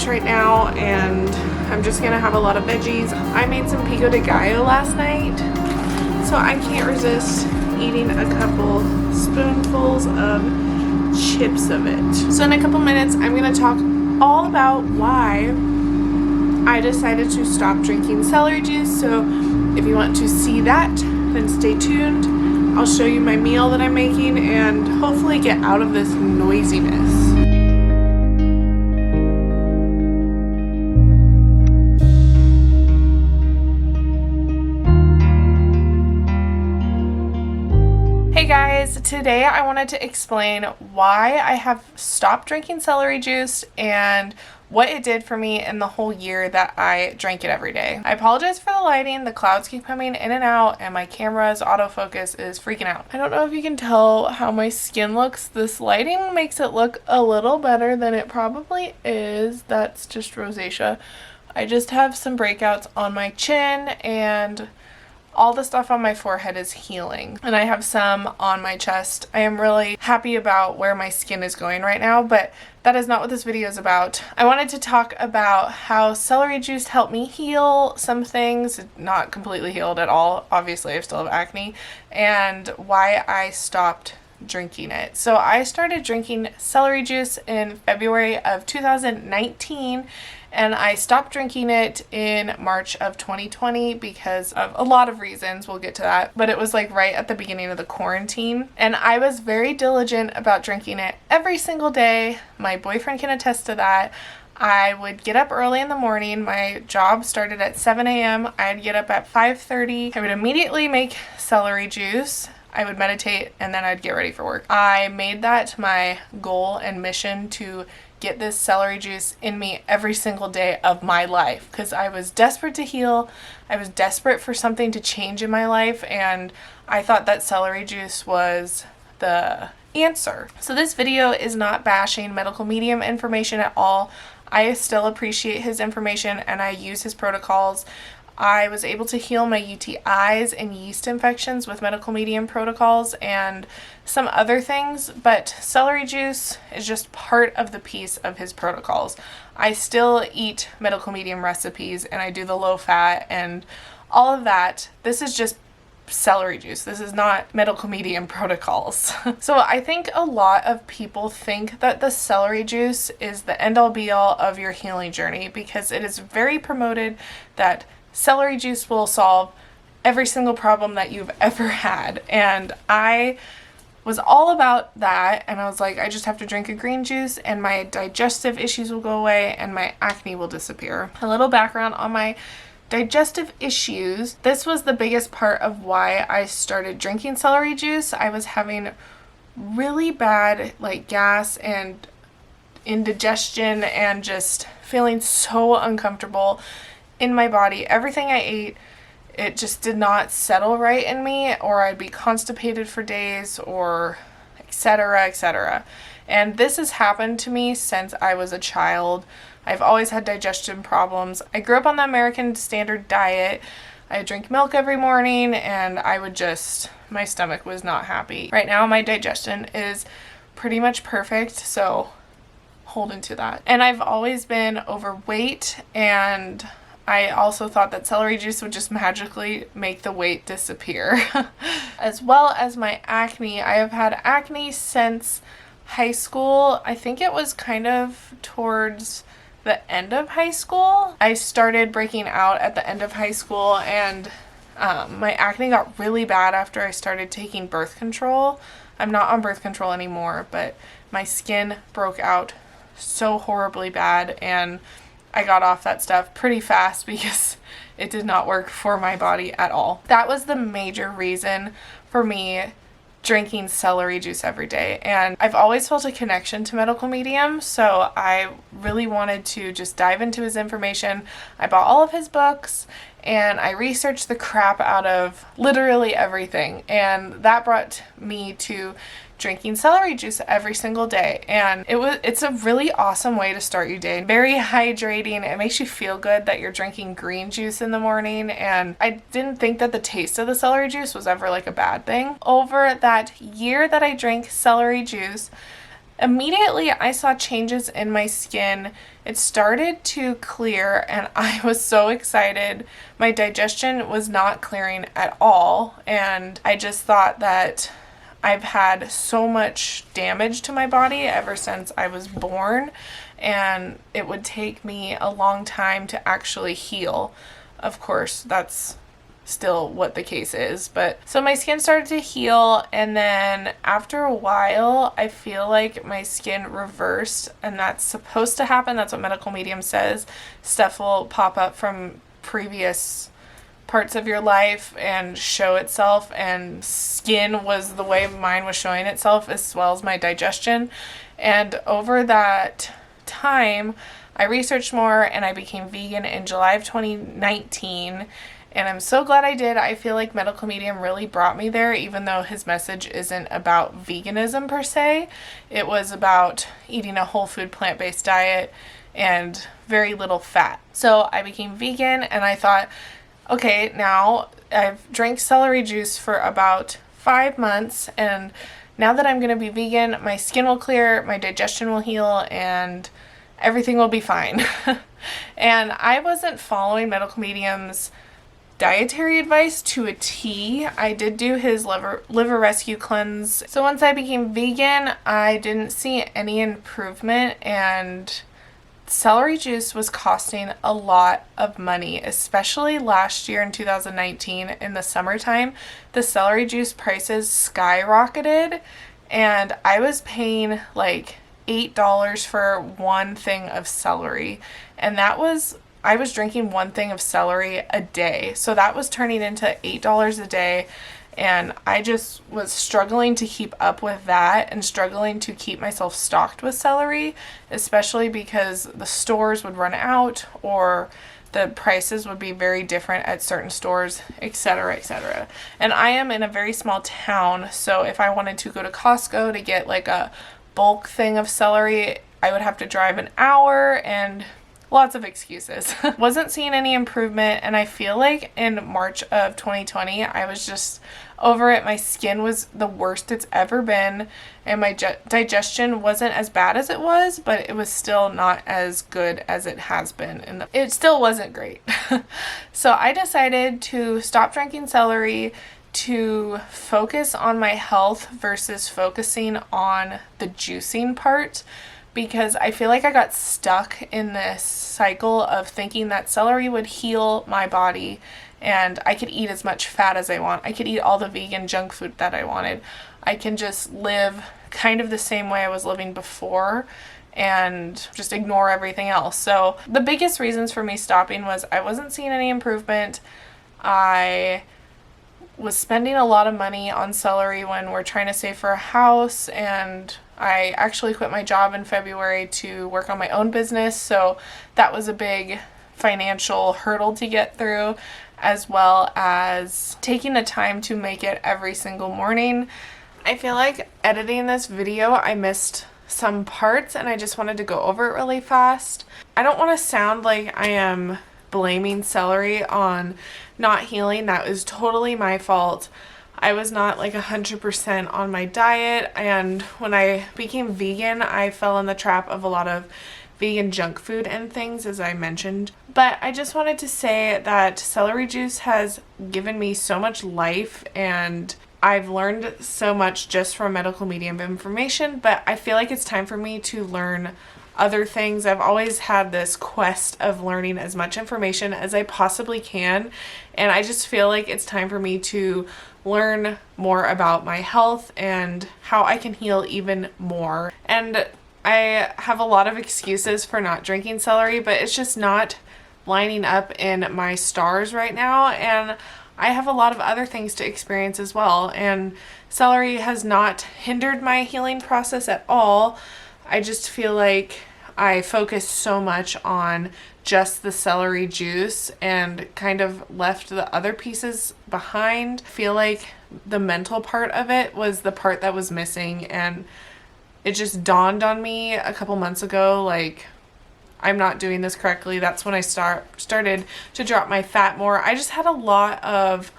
lunch right now, and I'm just gonna have a lot of veggies. I made some pico de gallo last night, so I can't resist eating a couple spoonfuls of chips of it. So in a couple minutes, I'm gonna talk all about why I decided to stop drinking celery juice. So if you want to see that, then stay tuned. I'll show you my meal that I'm making and hopefully get out of this noisiness. Hey guys, today I wanted to explain why I have stopped drinking celery juice and what it did for me in the whole year that I drank it every day. I apologize for the lighting. The clouds keep coming in and out and my camera's autofocus is freaking out. I don't know if you can tell how my skin looks. This lighting makes it look a little better than it probably is. That's just rosacea. I just have some breakouts on my chin and all the stuff on my forehead is healing, and I have some on my chest. I am really happy about where my skin is going right now, but that is not what this video is about. I wanted to talk about how celery juice helped me heal some things, not completely healed at all. Obviously, I still have acne, and why I stopped drinking it. So I started drinking celery juice in February of 2019, and I stopped drinking it in March of 2020 because of a lot of reasons. We'll get to that. But it was like right at the beginning of the quarantine. And I was very diligent about drinking it every single day. My boyfriend can attest to that. I would get up early in the morning. My job started at 7 a.m. I'd get up at 5:30. I would immediately make celery juice. I would meditate and then I'd get ready for work. I made that my goal and mission to get this celery juice in me every single day of my life because I was desperate to heal. I was desperate for something to change in my life, and I thought that celery juice was the answer. So this video is not bashing medical medium information at all. I still appreciate his information and I use his protocols. I was able to heal my UTIs and yeast infections with medical medium protocols and some other things, but celery juice is just part of the piece of his protocols. I still eat medical medium recipes and I do the low fat and all of that. This is just celery juice. This is not medical medium protocols. So I think a lot of people think that the celery juice is the end all be all of your healing journey because it is very promoted that celery juice will solve every single problem that you've ever had. And I was all about that, and I was like, I just have to drink a green juice and my digestive issues will go away and my acne will disappear. A little background on my digestive issues. This was the biggest part of why I started drinking celery juice. I was having really bad like gas and indigestion and just feeling so uncomfortable in my body. Everything I ate, it just did not settle right in me, or I'd be constipated for days, or etc., etc. And this has happened to me since I was a child. I've always had digestion problems. I grew up on the American standard diet. I drink milk every morning and I would just, my stomach was not happy. Right now my digestion is pretty much perfect, so hold into that. And I've always been overweight, and I also thought that celery juice would just magically make the weight disappear. As well as my acne. I have had acne since high school. I think it was kind of towards the end of high school. I started breaking out at the end of high school, and my acne got really bad after I started taking birth control. I'm not on birth control anymore, but my skin broke out so horribly bad, and I got off that stuff pretty fast because it did not work for my body at all. That was the major reason for me drinking celery juice every day. And I've always felt a connection to medical medium, so I really wanted to just dive into his information. I bought all of his books and I researched the crap out of literally everything, and that brought me to drinking celery juice every single day. And it's a really awesome way to start your day. Very hydrating. It makes you feel good that you're drinking green juice in the morning, and I didn't think that the taste of the celery juice was ever like a bad thing. Over that year that I drank celery juice, Immediately I saw changes in my skin. It started to clear and I was so excited. My digestion was not clearing at all, and I just thought that I've had so much damage to my body ever since I was born, and it would take me a long time to actually heal. Of course, that's still what the case is, but so my skin started to heal, and then after a while I feel like my skin reversed, and that's supposed to happen. That's what medical medium says. Stuff will pop up from previous parts of your life and show itself, and skin was the way mine was showing itself, as well as my digestion. And over that time I researched more and I became vegan in July of 2019, and I'm so glad I did. I feel like medical medium really brought me there, even though his message isn't about veganism per se. It was about eating a whole food plant-based diet and very little fat. So I became vegan, and I thought, okay, now I've drank celery juice for about 5 months, and now that I'm going to be vegan, my skin will clear, my digestion will heal, and everything will be fine. And I wasn't following medical medium's dietary advice to a T. I did do his liver rescue cleanse. So once I became vegan, I didn't see any improvement, and celery juice was costing a lot of money, especially last year in 2019 in the summertime. The celery juice prices skyrocketed, and I was paying like $8 for one thing of celery, and I was drinking one thing of celery a day, so that was turning into $8 a day, and I just was struggling to keep up with that and struggling to keep myself stocked with celery, especially because the stores would run out or the prices would be very different at certain stores, etc., etc. And I am in a very small town, so if I wanted to go to Costco to get like a bulk thing of celery, I would have to drive an hour, and lots of excuses. Wasn't seeing any improvement, and I feel like in March of 2020 I was just over it. My skin was the worst it's ever been, and my digestion wasn't as bad as it was, but it was still not as good as it has been. It still wasn't great. So I decided to stop drinking celery, to focus on my health versus focusing on the juicing part, because I feel like I got stuck in this cycle of thinking that celery would heal my body and I could eat as much fat as I want. I could eat all the vegan junk food that I wanted. I can just live kind of the same way I was living before and just ignore everything else. So the biggest reasons for me stopping was I wasn't seeing any improvement. I was spending a lot of money on celery when we're trying to save for a house, and I actually quit my job in February to work on my own business, so that was a big financial hurdle to get through, as well as taking the time to make it every single morning. I feel like editing this video I missed some parts, and I just wanted to go over it really fast. I don't want to sound like I am blaming celery on not healing. That was totally my fault. I was not like 100% on my diet, and when I became vegan I fell in the trap of a lot of vegan junk food and things, as I mentioned. But I just wanted to say that celery juice has given me so much life, and I've learned so much just from medical medium information, but I feel like it's time for me to learn other things. I've always had this quest of learning as much information as I possibly can, and I just feel like it's time for me to learn more about my health and how I can heal even more. And I have a lot of excuses for not drinking celery, but it's just not lining up in my stars right now, and I have a lot of other things to experience as well, and celery has not hindered my healing process at all. I just feel like I focused so much on just the celery juice and kind of left the other pieces behind. I feel like the mental part of it was the part that was missing, and it just dawned on me a couple months ago, like, I'm not doing this correctly. That's when I started to drop my fat more. I just had a lot of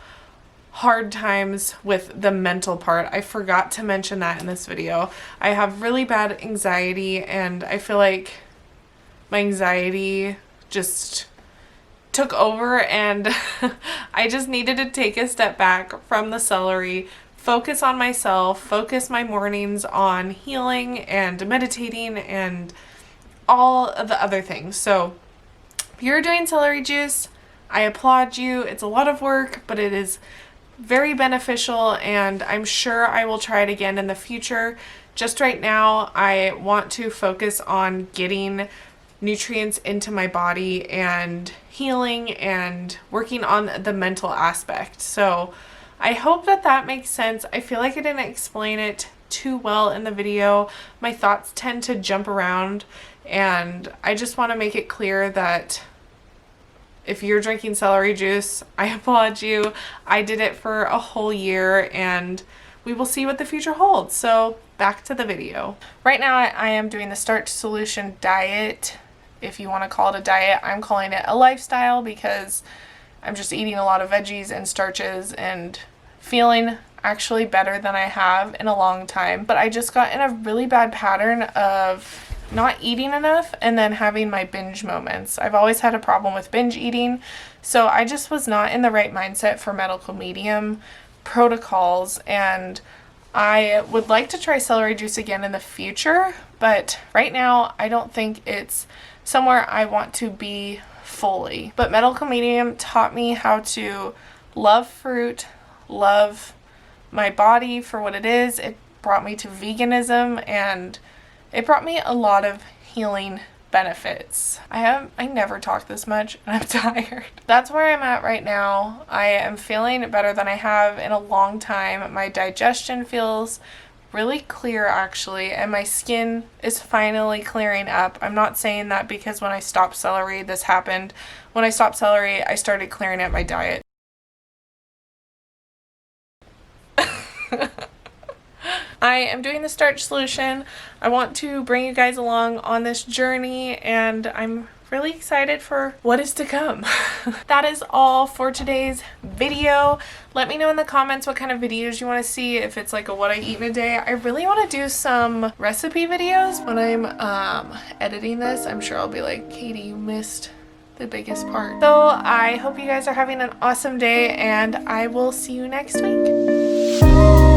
hard times with the mental part. I forgot to mention that in this video. I have really bad anxiety, and I feel like my anxiety just took over, and I just needed to take a step back from the celery, focus on myself, focus my mornings on healing and meditating and all of the other things. So if you're doing celery juice, I applaud you. It's a lot of work, but it is very beneficial, and I'm sure I will try it again in the future. Just right now, I want to focus on getting nutrients into my body and healing and working on the mental aspect. So I hope that that makes sense. I feel like I didn't explain it too well in the video. My thoughts tend to jump around, and I just want to make it clear that if you're drinking celery juice, I applaud you. I did it for a whole year, and we will see what the future holds. So back to the video. Right now I am doing the starch solution diet. If you want to call it a diet, I'm calling it a lifestyle because I'm just eating a lot of veggies and starches and feeling actually better than I have in a long time. But I just got in a really bad pattern of not eating enough and then having my binge moments. I've always had a problem with binge eating, so I just was not in the right mindset for medical medium protocols, and I would like to try celery juice again in the future, but right now I don't think it's somewhere I want to be fully. But medical medium taught me how to love fruit, love my body for what it is. It brought me to veganism, and it brought me a lot of healing benefits. I never talk this much, and I'm tired. That's where I'm at right now. I am feeling better than I have in a long time. My digestion feels really clear actually, and my skin is finally clearing up. I'm not saying that because when I stopped celery this happened. When I stopped celery, I started clearing up my diet. I am doing the starch solution. I want to bring you guys along on this journey, and I'm really excited for what is to come. That is all for today's video. Let me know in the comments what kind of videos you want to see, if it's like a what I eat in a day. I really want to do some recipe videos. When I'm editing this, I'm sure I'll be like, Katie, you missed the biggest part. So I hope you guys are having an awesome day, and I will see you next week.